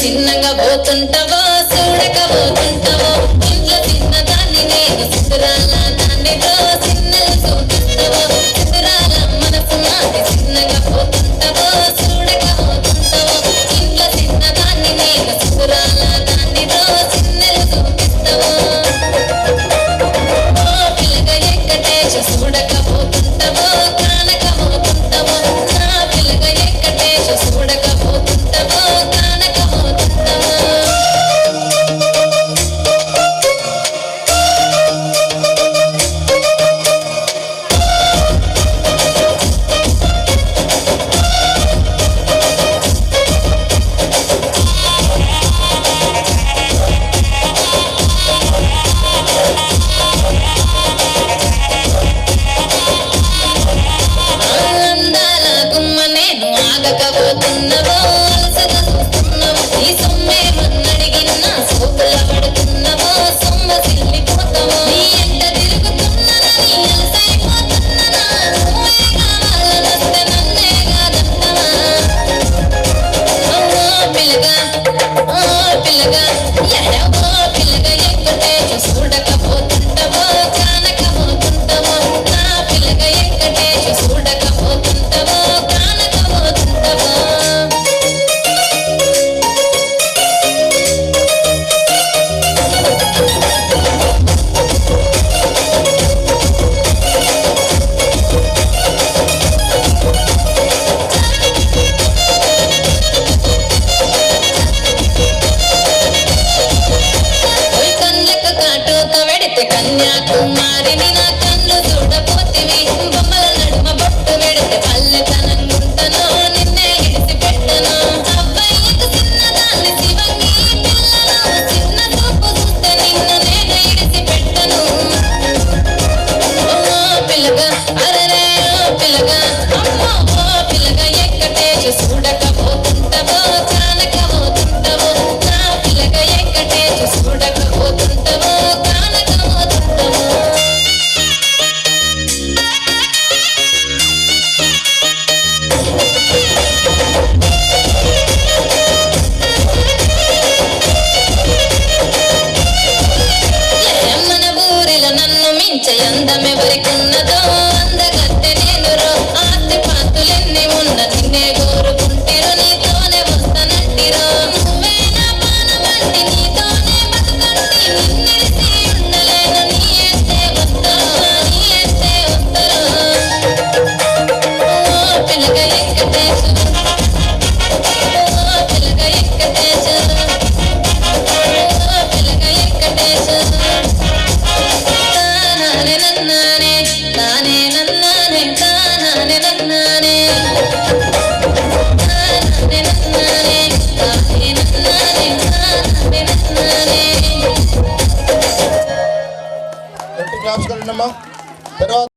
చిన్నగా పోతుంటావో చూడకపోతుంటావో ఇంట్లో చిన్నదాన్ని నేను చిత్రాల దానితో చిన్నగా చూపిస్తావో చిత్రాల మనసు నాది చిన్నగా పోతుంటావో చూడకపోతుంటావో ఇంట్లో చిన్నదాన్ని నేను చిత్రాల దానితో చిన్నగా చూపిస్తావో పిల్లగా ఎక్కటేష చూడకపోతుంటావో కానకపోతుంటావో నా పిల్లగా ఎక్కటేష చూడకపోతుంటావో ఆగకపోతున్నావో అలసగా చూస్తున్నావో ఈ సొమ్మే మన్నడిగిన్నా సోపుల పడుతున్నావో సొమ్మ సిల్లిపోతావో నీ ఎంట తిరుగుతున్నానని అలసైపోతున్నానా నువ్వే కావాలనొస్తే నన్నే కాదంటావా పిల్లగా పిల్లగా పిల్లగా ఎక్కటేష చూడకపోతుంటావో కానకపోతుంటావో నా పిల్లగా ఎక్కటేష చూడకపోతుంటావో కన్యాకుమారి